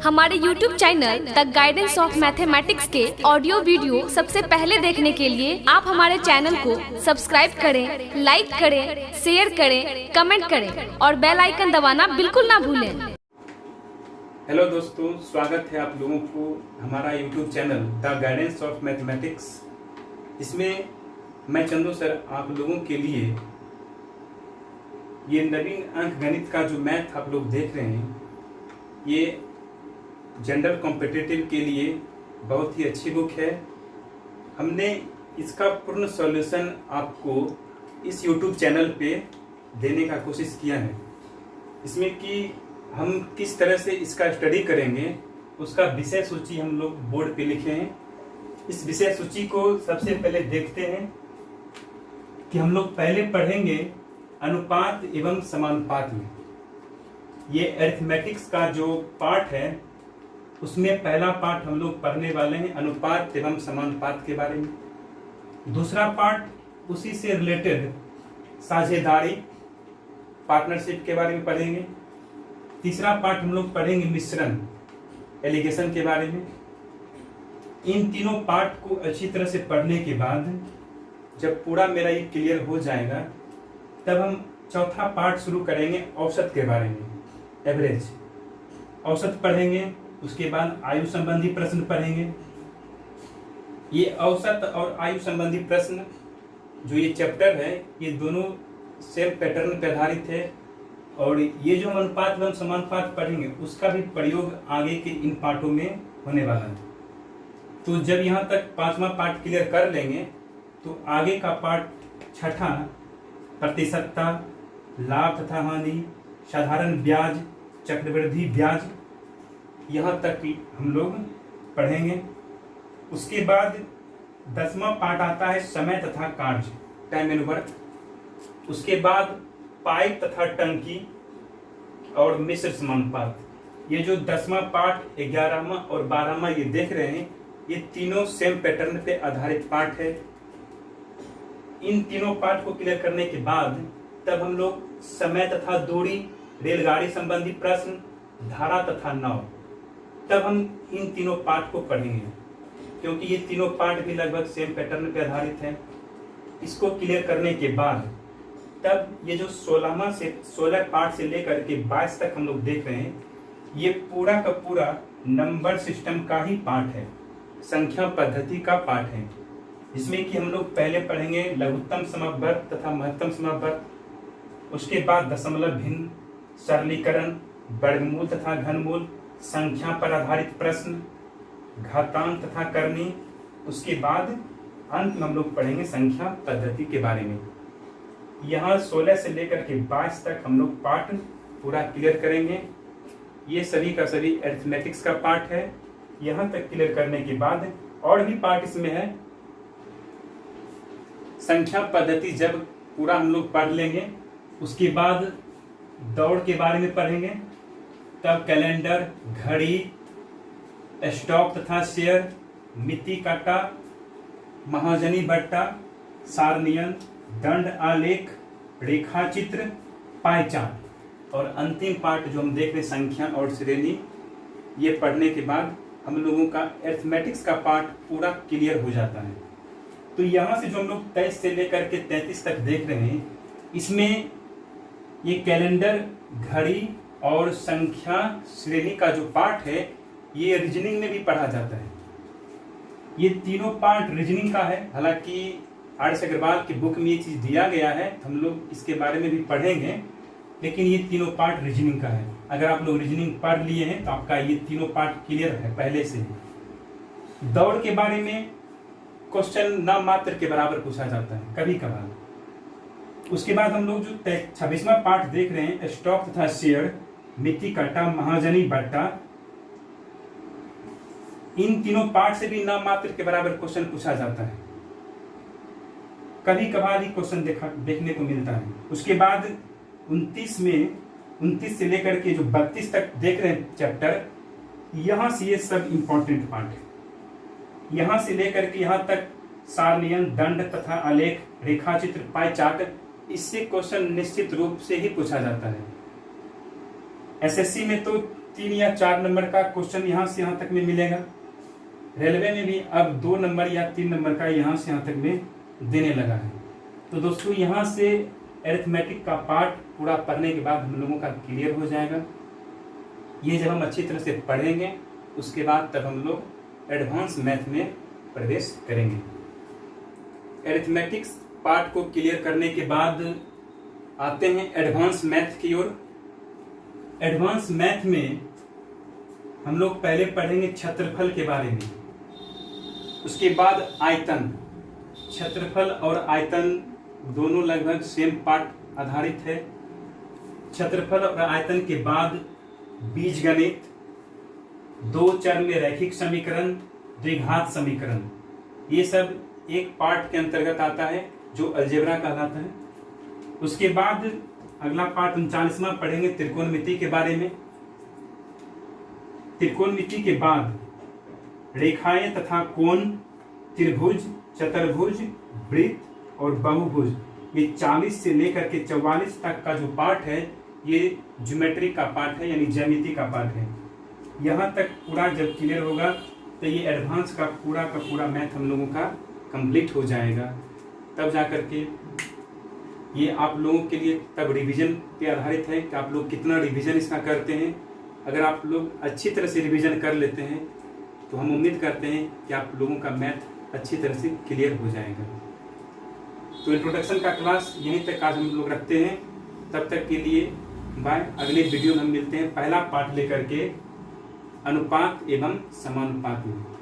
हमारे YouTube channel the guidance of mathematics के audio video सबसे पहले देखने के लिए आप हमारे चैनल को सब्सक्राइब करें, लाइक करें, शेयर करें, कमेंट करें और बेल आइकन दबाना बिल्कुल ना भूलें। हेलो दोस्तों, स्वागत है आप लोगों को हमारा YouTube channel the guidance of mathematics. इसमें मैं चंदू सर आप लोगों के लिए ये नवीन अंक गणित का जो मैथ आप लोग देख रहे हैं, ये जनरल कॉम्पिटिटिव के लिए बहुत ही अच्छी बुक है। हमने इसका पूर्ण सॉल्यूशन आपको इस YouTube चैनल पे देने का कोशिश किया है। इसमें कि हम किस तरह से इसका स्टडी करेंगे उसका विषय सूची हम लोग बोर्ड पे लिखे हैं। इस विषय सूची को सबसे पहले देखते हैं कि हम लोग पहले पढ़ेंगे अनुपात एवं समानुपात में। ये अरिथमेटिक्स का जो पार्ट है उसमें पहला पार्ट हम लोग पढ़ने वाले हैं अनुपात एवं समानुपात के बारे में। दूसरा पार्ट उसी से रिलेटेड साझेदारी पार्टनरशिप के बारे में पढ़ेंगे। तीसरा पार्ट हम लोग पढ़ेंगे मिश्रण एलिगेशन के बारे में। इन तीनों पार्ट को अच्छी तरह से पढ़ने के बाद जब पूरा मेरा ये क्लियर हो जाएगा तब हम चौथा पार्ट शुरू करेंगे औसत के बारे में, एवरेज औसत पढ़ेंगे। उसके बाद आयु संबंधी प्रश्न पढ़ेंगे। ये औसत और आयु संबंधी प्रश्न जो ये चैप्टर है ये दोनों सेम पैटर्न पर आधारित है और ये जो अनुपात एवं समानुपात पढ़ेंगे उसका भी प्रयोग आगे के इन पार्टों में होने वाला है। तो जब यहाँ तक पांचवा पार्ट क्लियर कर लेंगे तो आगे का पार्ट छठा प्रतिशतता, लाभ तथा हानि, साधारण ब्याज, चक्रवृद्धि ब्याज, यहाँ तक हम लोग पढ़ेंगे। उसके बाद 10वां पार्ट आता है समय तथा कार्य, टाइम एंड वर्क। उसके बाद पाइप तथा टंकी और मिश्र समानुपात। ये जो 10वां पार्ट, 11वां और 12वां ये देख रहे हैं, ये तीनों सेम पैटर्न पे आधारित पार्ट है। इन तीनों पार्ट को क्लियर करने के बाद तब हम लोग समय तथा दूरी, रेलगाड़ी संबंधी प्रश्न, धारा तथा नाव, तब हम इन तीनों पार्ट को पढ़ेंगे क्योंकि ये तीनों पार्ट भी लगभग सेम पैटर्न पे आधारित है। इसको क्लियर करने के बाद तब ये जो 16 पार्ट से लेकर के 22 तक हम लोग देख रहे हैं, ये पूरा का पूरा नंबर सिस्टम का ही पार्ट है, संख्या पद्धति का पार्ट है। इसमें कि हम लोग पहले पढ़ेंगे लघुत्तम समवर्ग तथा महत्तम समवर्ग। उसके बाद दशमलव भिन्न, सरलीकरण, वर्गमूल तथा घनमूल, संख्या पर आधारित प्रश्न, घातांक तथा करनी। उसके बाद अंत में हम लोग पढ़ेंगे संख्या पद्धति के बारे में। यहाँ 16 से लेकर के 22 तक हम लोग पार्ट पूरा क्लियर करेंगे। ये सभी का सभी अरिथमेटिक्स का पार्ट है। यहाँ तक क्लियर करने के बाद और भी पार्ट इसमें है। संख्या पद्धति जब पूरा हम लोग पढ़ लेंगे उसके बाद दौड़ के बारे में पढ़ेंगे। तब कैलेंडर, घड़ी, स्टॉक तथा शेयर, मिति काटा, महाजनी बट्टा, सारनियन, दंड आलेख, रेखा चित्र, पाई चार्ट और अंतिम पार्ट जो हम देख रहे संख्या और श्रेणी। ये पढ़ने के बाद हम लोगों का अरिथमेटिक्स का पार्ट पूरा क्लियर हो जाता है। तो यहाँ से जो हम लोग 23 से लेकर के 33 तक देख रहे हैं, इसमें ये कैलेंडर, घड़ी और संख्या श्रेणी का जो पार्ट है ये रीजनिंग में भी पढ़ा जाता है। ये तीनों पार्ट रीजनिंग का है। हालांकि आर.एस. अग्रवाल की बुक में ये चीज दिया गया है, हम लोग इसके बारे में भी पढ़ेंगे, लेकिन ये तीनों पार्ट रीजनिंग का है। अगर आप लोग रीजनिंग पढ़ लिए हैं तो आपका ये तीनों पार्ट क्लियर है पहले से ही। दौड़ के बारे में क्वेश्चन नाम मात्र के बराबर पूछा जाता है कभी कभार। उसके बाद हम लोग जो 26वां पार्ट देख रहे हैं स्टॉक तथा शेयर, मिति काटा, महाजनी बट्टा, इन तीनों पार्ट से भी नाम मात्र के बराबर क्वेश्चन पूछा जाता है। कभी कभार ही क्वेश्चन देखने को मिलता है। उसके बाद 29 से लेकर के जो 32 तक देख रहे हैं चैप्टर, यहाँ से ये सब इंपॉर्टेंट पार्ट है। यहाँ से लेकर के यहाँ तक सारनियन, दंड तथा आलेख, रेखा चित्र, पाई चार्ट, इससे क्वेश्चन निश्चित रूप से ही पूछा जाता है। एसएससी में तो 3 या 4 नंबर का क्वेश्चन यहाँ से यहाँ तक में मिलेगा। रेलवे में भी अब 2 नंबर या 3 नंबर का यहाँ से यहाँ तक में देने लगा है। तो दोस्तों यहाँ से अरिथमेटिक का पार्ट पूरा पढ़ने के बाद हम लोगों का क्लियर हो जाएगा। ये जब हम अच्छी तरह से पढ़ेंगे उसके बाद तब हम लोग एडवांस मैथ में प्रवेश करेंगे। अरिथमेटिक्स पार्ट को क्लियर करने के बाद आते हैं एडवांस मैथ की ओर। एडवांस मैथ में हम लोग पहले पढ़ेंगे क्षेत्रफल के बारे में, उसके बाद आयतन। क्षेत्रफल और आयतन दोनों लगभग सेम पार्ट आधारित है। क्षेत्रफल और आयतन के बाद बीजगणित, 2 चर में रैखिक समीकरण, द्विघात समीकरण, ये सब एक पार्ट के अंतर्गत आता है जो अलजेब्रा कहलाता है। उसके बाद अगला पार्ट 39वां पढ़ेंगे त्रिकोणमिति के बारे में। त्रिकोणमिति के बाद रेखाएं तथा कोण, त्रिभुज, चतुर्भुज, वृत्त और बहुभुज, ये 40 से लेकर के 44 तक का जो पार्ट है ये ज्योमेट्री का पार्ट है, यानी ज्यामिति का पार्ट है। यहाँ तक पूरा जब क्लियर होगा तो ये एडवांस का पूरा मैथ हम लोगों का कंप्लीट हो जाएगा। तब जाकर के ये आप लोगों के लिए तब रिवीजन पे आधारित है कि आप लोग कितना रिवीजन इसका करते हैं। अगर आप लोग अच्छी तरह से रिवीजन कर लेते हैं तो हम उम्मीद करते हैं कि आप लोगों का मैथ अच्छी तरह से क्लियर हो जाएगा। तो इंट्रोडक्शन का क्लास यहीं तक आज हम लोग रखते हैं। तब तक के लिए बाय। अगले वीडियो में हम मिलते हैं पहला पार्ट लेकर के अनुपात एवं समानुपात में।